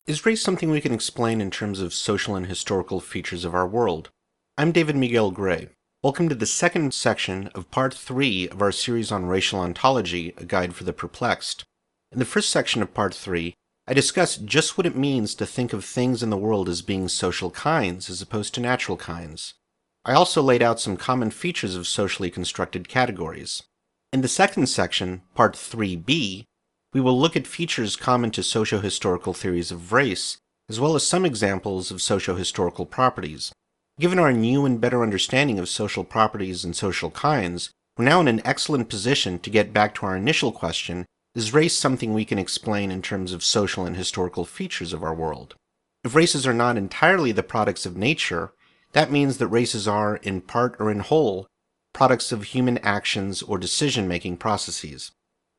Is race something we can explain in terms of social and historical features of our world? I'm David Miguel Gray. Welcome to the second section of Part 3 of our series on Racial Ontology, a guide for the perplexed. In the first section of Part 3, I discussed just what it means to think of things in the world as being social kinds as opposed to natural kinds. I also laid out some common features of socially constructed categories. In the second section, Part 3b, we will look at features common to sociohistorical theories of race, as well as some examples of sociohistorical properties. Given our new and better understanding of social properties and social kinds, we're now in an excellent position to get back to our initial question: is race something we can explain in terms of social and historical features of our world? If races are not entirely the products of nature, that means that races are, in part or in whole, products of human actions or decision-making processes.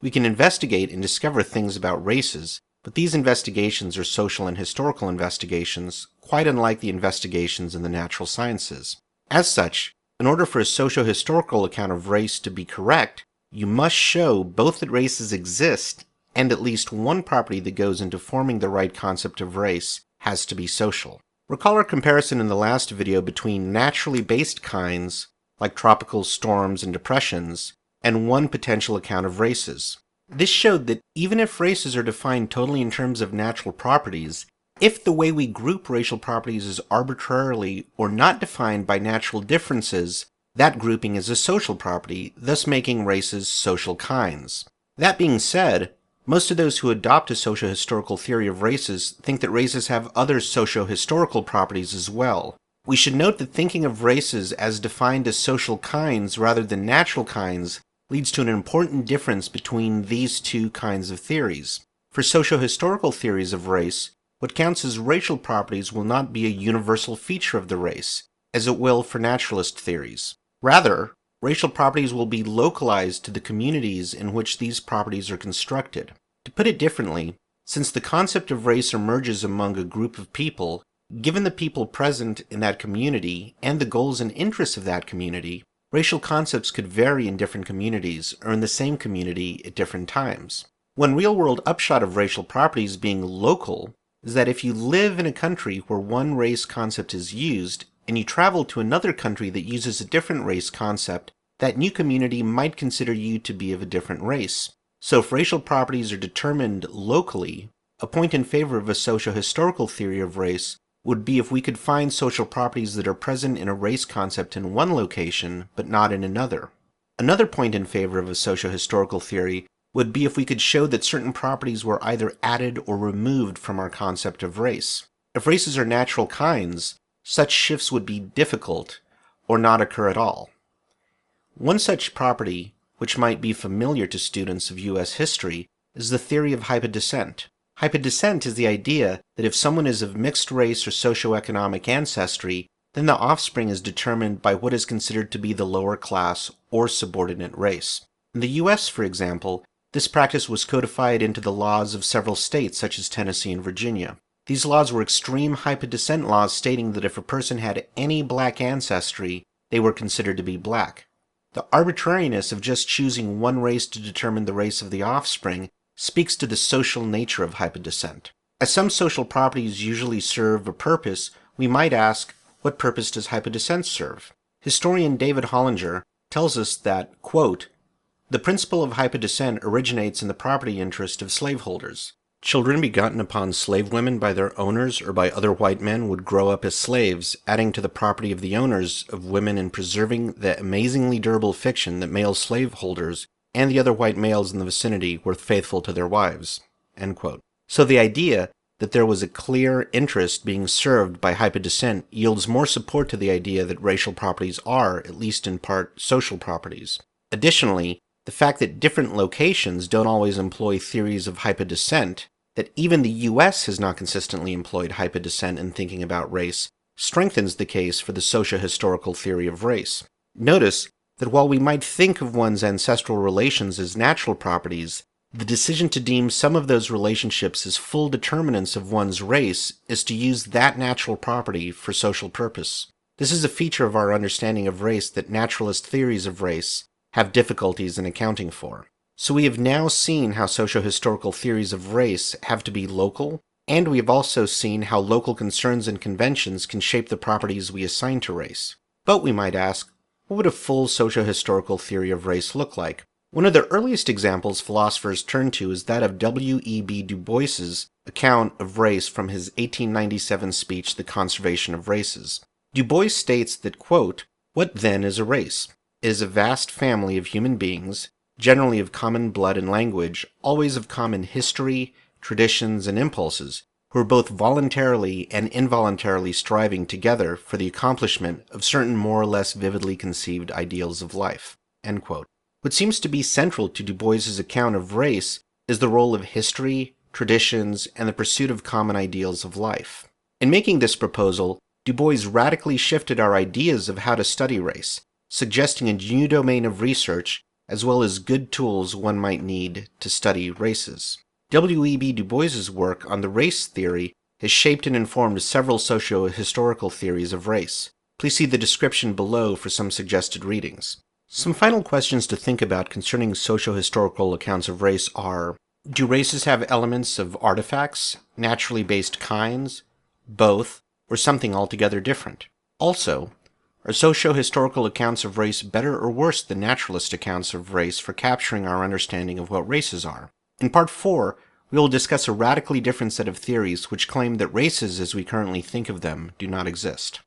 We can investigate and discover things about races, but these investigations are social and historical investigations, quite unlike the investigations in the natural sciences. As such, in order for a socio-historical account of race to be correct, you must show both that races exist and at least one property that goes into forming the right concept of race has to be social. Recall our comparison in the last video between naturally based kinds, like tropical storms and depressions, and one potential account of races. This showed that even if races are defined totally in terms of natural properties, if the way we group racial properties is arbitrarily or not defined by natural differences, that grouping is a social property, thus making races social kinds. That being said, most of those who adopt a sociohistorical theory of races think that races have other sociohistorical properties as well. We should note that thinking of races as defined as social kinds rather than natural kinds leads to an important difference between these two kinds of theories. For sociohistorical theories of race, what counts as racial properties will not be a universal feature of the race, as it will for naturalist theories. Rather, racial properties will be localized to the communities in which these properties are constructed. To put it differently, since the concept of race emerges among a group of people, given the people present in that community and the goals and interests of that community, racial concepts could vary in different communities or in the same community at different times. One real-world upshot of racial properties being local is that if you live in a country where one race concept is used, and you travel to another country that uses a different race concept, that new community might consider you to be of a different race. So if racial properties are determined locally, a point in favor of a sociohistorical theory of race would be if we could find social properties that are present in a race concept in one location, but not in another. Another point in favor of a sociohistorical theory would be if we could show that certain properties were either added or removed from our concept of race. If races are natural kinds, such shifts would be difficult, or not occur at all. One such property, which might be familiar to students of U.S. history, is the theory of hypodescent. Hypodescent is the idea that if someone is of mixed race or socioeconomic ancestry, then the offspring is determined by what is considered to be the lower class or subordinate race. In the U.S., for example, this practice was codified into the laws of several states such as Tennessee and Virginia. These laws were extreme hypodescent laws stating that if a person had any black ancestry, they were considered to be black. The arbitrariness of just choosing one race to determine the race of the offspring speaks to the social nature of hypodescent. As some social properties usually serve a purpose, we might ask, what purpose does hypodescent serve? Historian David Hollinger tells us that, quote, "The principle of hypodescent originates in the property interest of slaveholders. Children begotten upon slave women by their owners or by other white men would grow up as slaves, adding to the property of the owners of women and preserving the amazingly durable fiction that male slaveholders and the other white males in the vicinity were faithful to their wives." End quote. So the idea that there was a clear interest being served by hypodescent yields more support to the idea that racial properties are, at least in part, social properties. Additionally, the fact that different locations don't always employ theories of hypodescent, that even the U.S. has not consistently employed hypodescent in thinking about race, strengthens the case for the sociohistorical theory of race. Notice that while we might think of one's ancestral relations as natural properties, the decision to deem some of those relationships as full determinants of one's race is to use that natural property for social purpose. This is a feature of our understanding of race that naturalist theories of race have difficulties in accounting for. So we have now seen how sociohistorical theories of race have to be local, And we have also seen how local concerns and conventions can shape the properties we assign to race. But we might ask, what would a full socio-historical theory of race look like? One of the earliest examples philosophers turn to is that of W.E.B. Du Bois's account of race from his 1897 speech, The Conservation of Races. Du Bois states that, quote, "What then is a race? It is a vast family of human beings, generally of common blood and language, always of common history, traditions, and impulses, who are both voluntarily and involuntarily striving together for the accomplishment of certain more or less vividly conceived ideals of life." End quote. What seems to be central to Du Bois's account of race is the role of history, traditions, and the pursuit of common ideals of life. In making this proposal, Du Bois radically shifted our ideas of how to study race, suggesting a new domain of research as well as good tools one might need to study races. W.E.B. Du Bois's work on the race theory has shaped and informed several socio-historical theories of race. Please see the description below for some suggested readings. Some final questions to think about concerning socio-historical accounts of race are: do races have elements of artifacts, naturally based kinds, both, or something altogether different? Also, are socio-historical accounts of race better or worse than naturalist accounts of race for capturing our understanding of what races are? In Part 4, we will discuss a radically different set of theories which claim that races as we currently think of them do not exist.